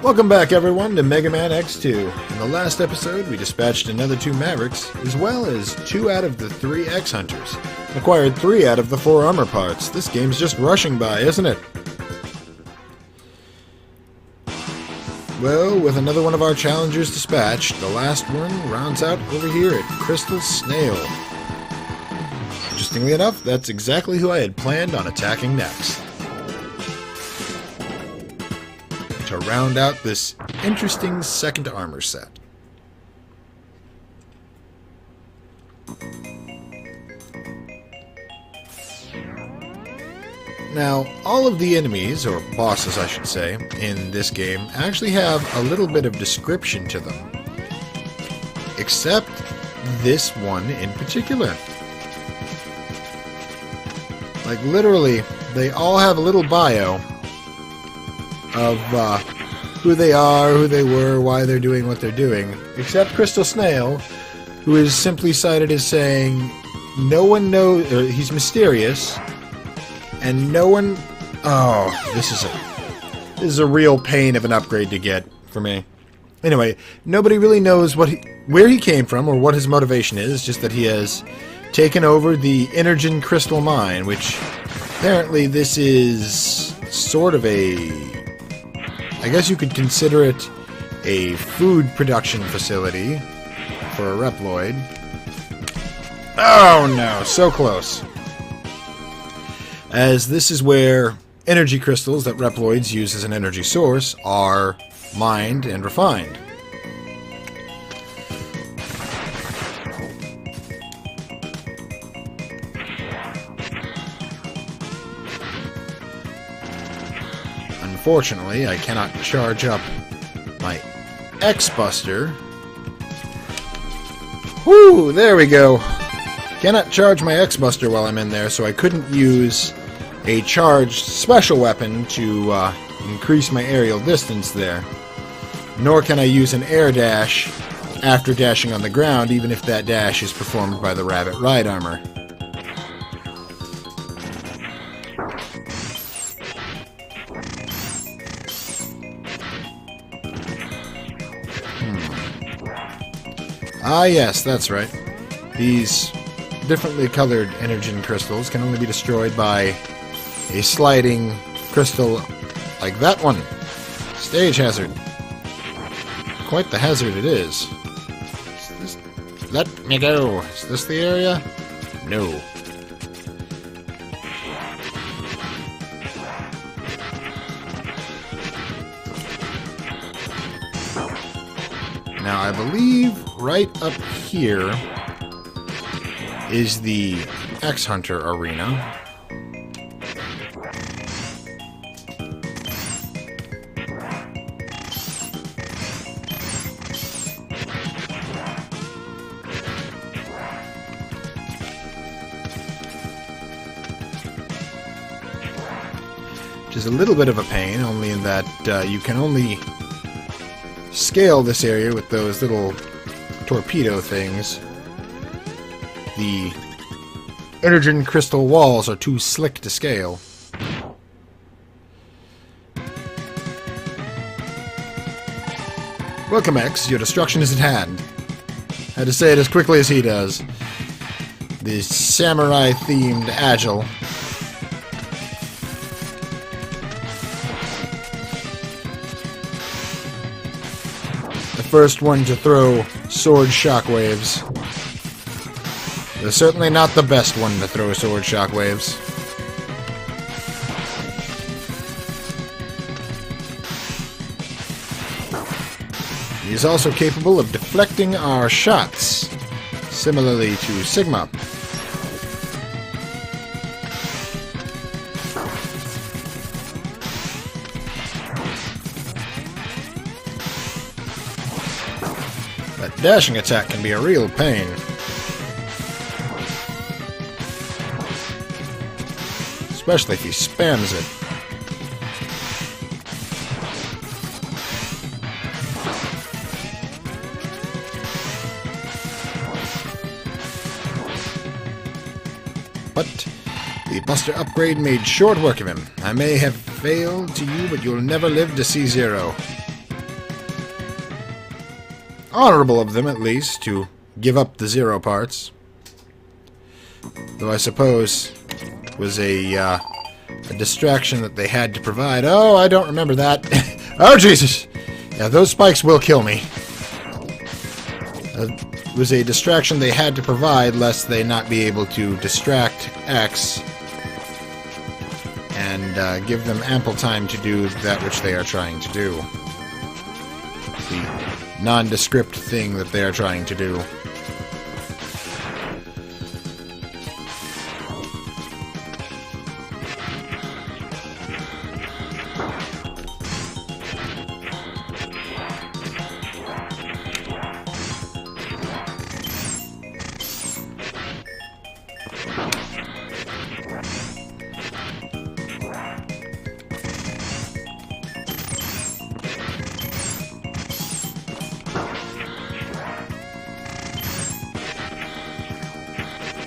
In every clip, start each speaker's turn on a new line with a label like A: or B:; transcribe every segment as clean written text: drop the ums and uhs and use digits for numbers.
A: Welcome back, everyone, to Megaman X2. In the last episode, we dispatched another 2 Mavericks, as well as 2 out of the 3 X-Hunters. Acquired 3 out of the 4 armor parts. This game's just rushing by, isn't it? Well, with another one of our challengers dispatched, the last one rounds out over here at Crystal Snail. Interestingly enough, that's exactly who I had planned on attacking next. To round out this interesting second armor set. Now, all of the enemies, or bosses I should say, in this game actually have a little bit of description to them. Except this one in particular. Like, literally, they all have a little bio of who they are, who they were, why they're doing what they're doing. Except Crystal Snail, who is simply cited as saying, no one knows, or he's mysterious, and no one... Oh, this is a real pain of an upgrade to get for me. Anyway, nobody really knows where he came from or what his motivation is, just that he has taken over the Energen Crystal Mine, which apparently this is sort of a... I guess you could consider it a food production facility for a Reploid. Oh no, so close. As this is where energy crystals that Reploids use as an energy source are mined and refined. Unfortunately, I cannot charge up my X-Buster. Whoo! There we go. Cannot charge my X-Buster while I'm in there, so I couldn't use a charged special weapon to increase my aerial distance there. Nor can I use an air dash after dashing on the ground, even if that dash is performed by the Rabbit Ride armor. Ah yes, that's right. These differently colored Energen crystals can only be destroyed by a sliding crystal like that one. Stage hazard. Quite the hazard it is. Let me go. Is this the area? No. Now I believe right up here is the X-Hunter arena. Which is a little bit of a pain, only in that you can only scale this area with those little torpedo things. The Energen crystal walls are too slick to scale. Welcome, X. Your destruction is at hand. Had to say it as quickly as he does. The samurai-themed Agile. The first one to throw sword shockwaves. They're certainly not the best one to throw sword shockwaves. He is also capable of deflecting our shots, similarly to Sigma. That dashing attack can be a real pain. Especially if he spams it. But the Buster upgrade made short work of him. I may have failed to you, but you'll never live to see zero. honorable of them, at least, to give up the 0 parts. Though I suppose it was a distraction that they had to provide. Oh, I don't remember that. Oh, Jesus! Yeah, those spikes will kill me. It was a distraction they had to provide, lest they not be able to distract X and give them ample time to do that which they are trying to do. The nondescript thing that they are trying to do.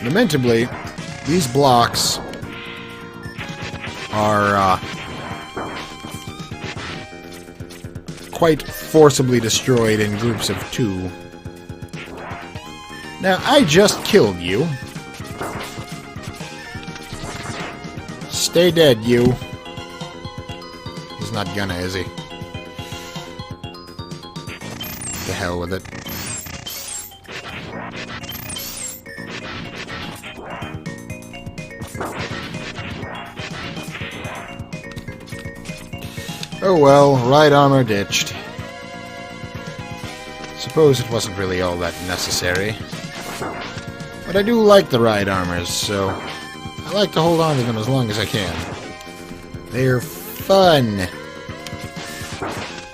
A: Lamentably, these blocks are quite forcibly destroyed in groups of 2. Now, I just killed you. Stay dead, you. He's not gonna, is he? The hell with it. Oh well, right armor ditched. Suppose it wasn't really all that necessary. But I do like the ride armors, so I like to hold on to them as long as I can. They're fun.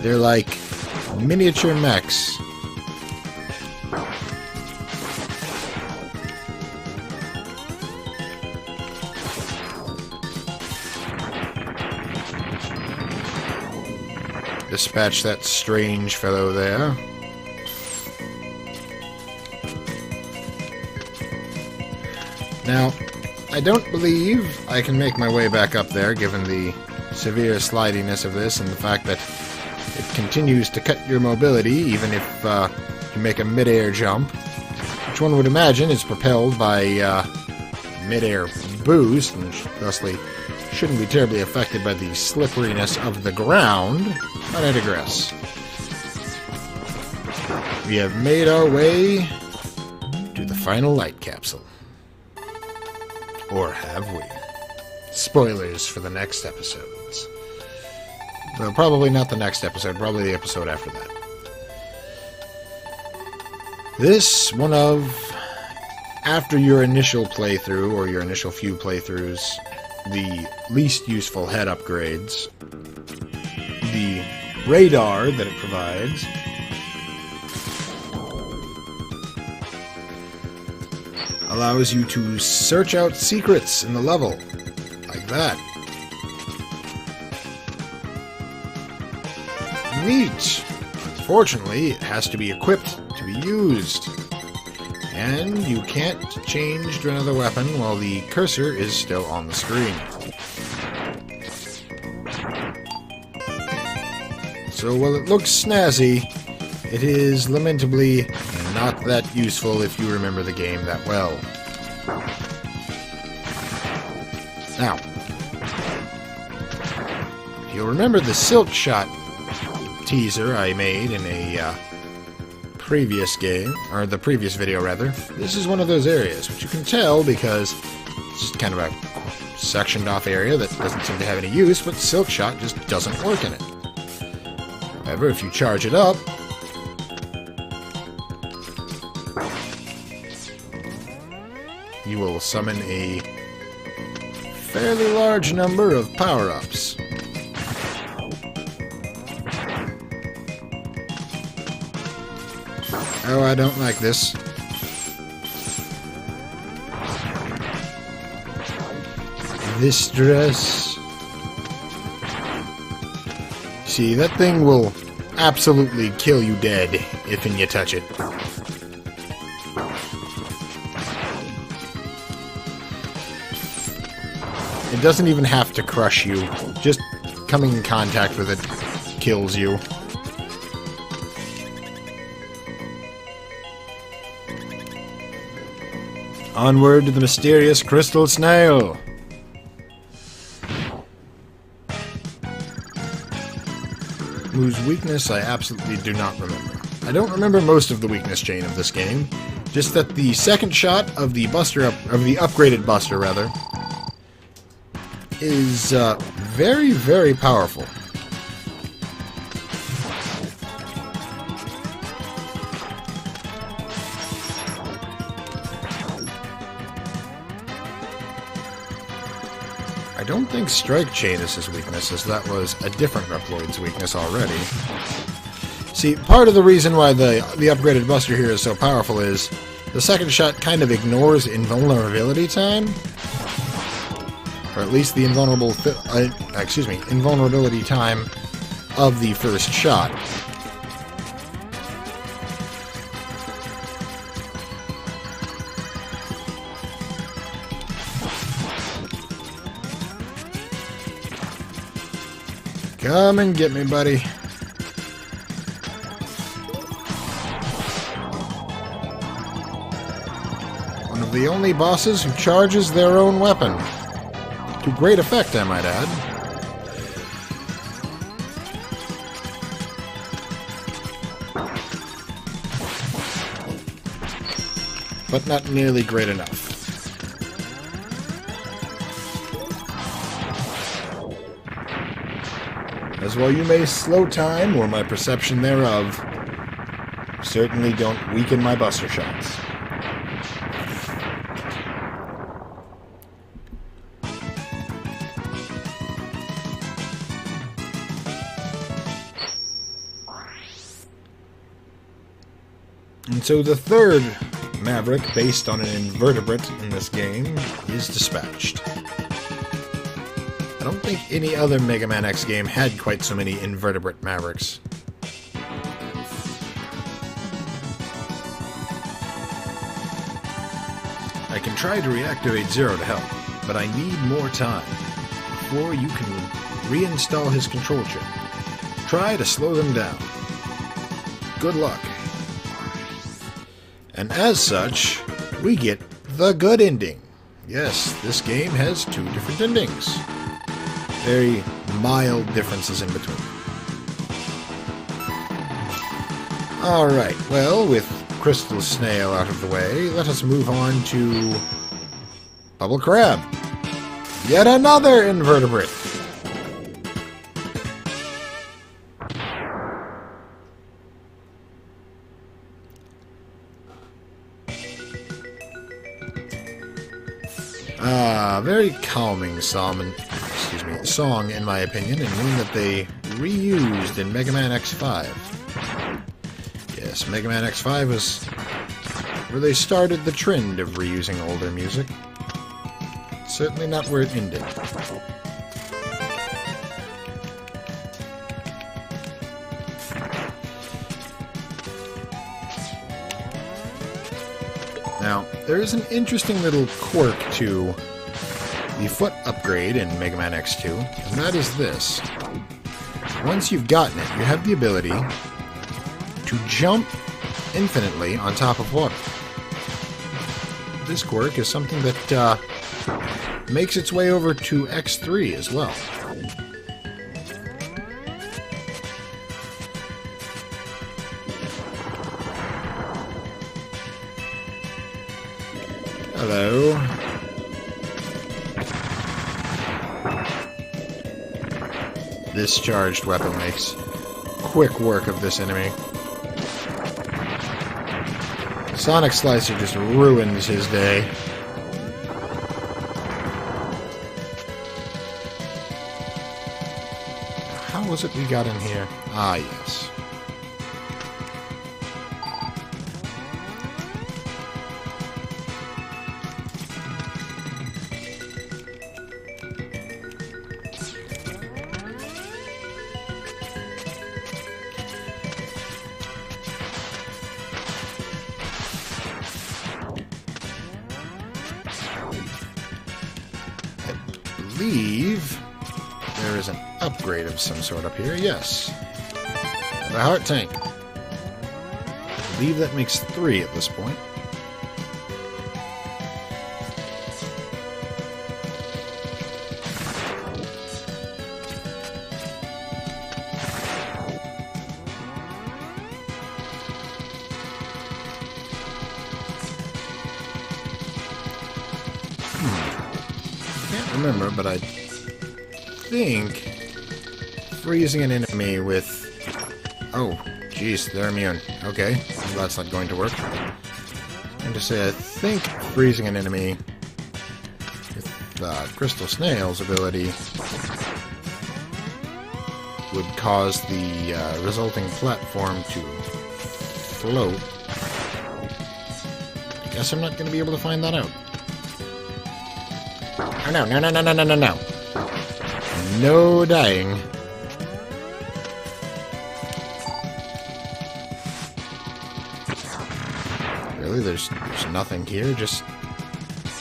A: They're like miniature mechs. Dispatch that strange fellow there. Now, I don't believe I can make my way back up there, given the severe slidiness of this and the fact that it continues to cut your mobility, even if you make a mid-air jump, which one would imagine is propelled by mid-air boost, and thusly shouldn't be terribly affected by the slipperiness of the ground. But I digress. We have made our way to the final light capsule. Or have we? Spoilers for the next episodes. Well, probably not the next episode, probably the episode after that. This one of, after your initial playthrough, or your initial few playthroughs, the least useful head upgrades. The radar that it provides. Allows you to search out secrets in the level. Like that. Neat. Unfortunately, it has to be equipped to be used. And you can't change to another weapon while the cursor is still on the screen. So while it looks snazzy, it is lamentably not that useful if you remember the game that well. Now, if you'll remember the Silk Shot teaser I made in a previous game, or the previous video rather, this is one of those areas, which you can tell because it's just kind of a sectioned off area that doesn't seem to have any use, but Silk Shot just doesn't work in it. However, if you charge it up, you will summon a fairly large number of power-ups. Oh, I don't like this. This dress. See, that thing will absolutely kill you dead if you touch it. It doesn't even have to crush you. Just coming in contact with it kills you. Onward to the mysterious crystal snail! Whose weakness I absolutely do not remember. I don't remember most of the weakness chain of this game, just that the second shot of the upgraded Buster, rather, is very, very powerful. I don't think Strike Chain is his weakness, as that was a different Reploid's weakness already. See, part of the reason why the upgraded Buster here is so powerful is the second shot kind of ignores invulnerability time, or at least the invulnerability time of the first shot. Come and get me, buddy. One of the only bosses who charges their own weapon. To great effect, I might add. But not nearly great enough. As while you may slow time, or my perception thereof, certainly don't weaken my Buster shots. And so the third Maverick, based on an invertebrate in this game, is dispatched. I don't think any other Mega Man X game had quite so many invertebrate Mavericks. I can try to reactivate Zero to help, but I need more time before you can reinstall his control chip. Try to slow them down. Good luck. And as such, we get the good ending. Yes, this game has two different endings. Very mild differences in between. Alright, well, with Crystal Snail out of the way, let us move on to Bubble Crab. Yet another invertebrate. Very calming song, in my opinion, and one that they reused in Mega Man X5. Yes, Mega Man X5 was where they started the trend of reusing older music. Certainly not where it ended. Now, there is an interesting little quirk to the foot upgrade in Mega Man X2, and that is this. Once you've gotten it, you have the ability to jump infinitely on top of water. This quirk is something that makes its way over to X3 as well. Hello. This charged weapon makes quick work of this enemy. Sonic Slicer just ruins his day. How was it we got in here? Ah, yes. I believe there is an upgrade of some sort up here. Yes. The heart tank. I believe that makes 3 at this point. remember, but I think freezing an enemy with... Oh, jeez, they're immune. Okay, well, that's not going to work. And to say, I think freezing an enemy with Crystal Snail's ability would cause the resulting platform to float. I guess I'm not going to be able to find that out. Oh, no, no, no, no, no, no, no, no. No dying. Really? There's nothing here? Just...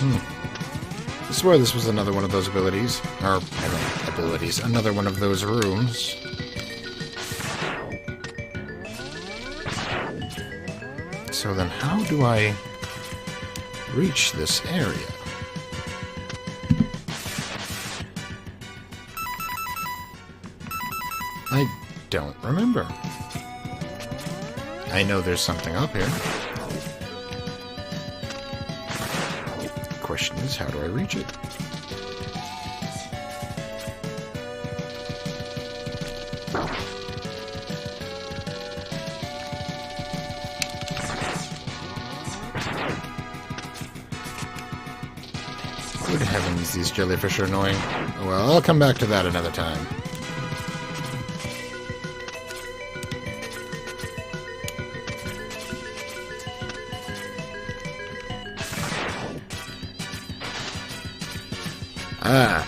A: I swear this was another one of those abilities. Or, abilities. Another one of those rooms. So then how do I reach this area? I don't remember. I know there's something up here. The question is, how do I reach it? Good heavens, these jellyfish are annoying. Oh, well, I'll come back to that another time. Ah,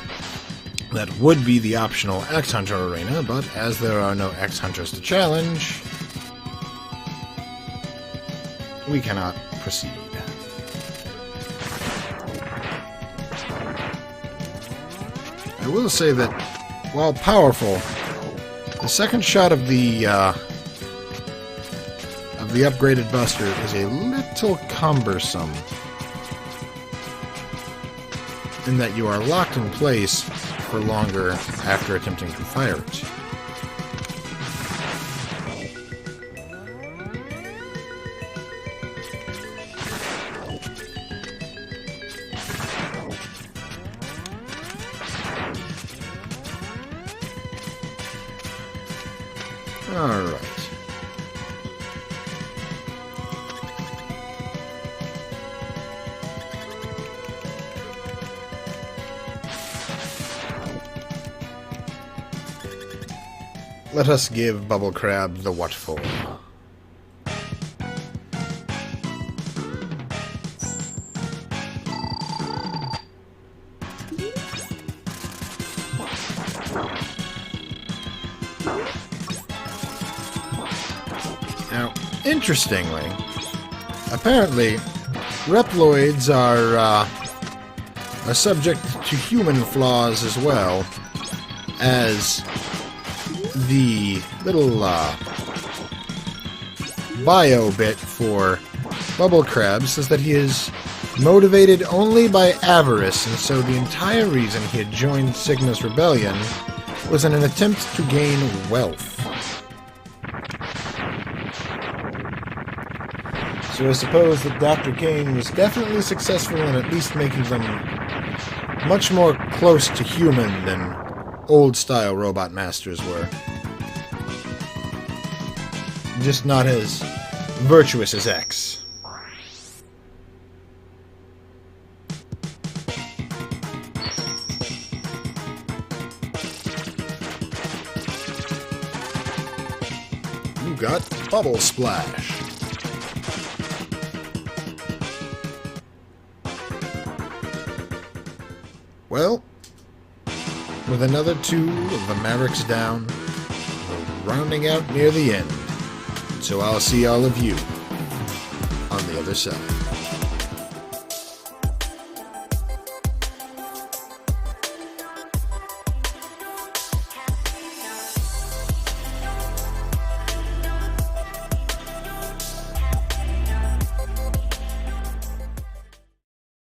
A: that would be the optional X-Hunter arena, but as there are no X-Hunters to challenge, we cannot proceed. I will say that, while powerful, the second shot of the upgraded Buster is a little cumbersome, in that you are locked in place for longer after attempting to fire it. Alright. Let us give Bubble Crab the what for. Now, interestingly, apparently, Reploids are subject to human flaws as well as the little bio bit for Bubble Crab says that he is motivated only by avarice, and so the entire reason he had joined Sigma's rebellion was in an attempt to gain wealth. So I suppose that Dr. Kane was definitely successful in at least making them much more close to human than old-style robot masters were. Just not as virtuous as X. You got Bubble Splash. Well, with another 2 of the Mavericks down, we're rounding out near the end. So I'll see all of you on the other side.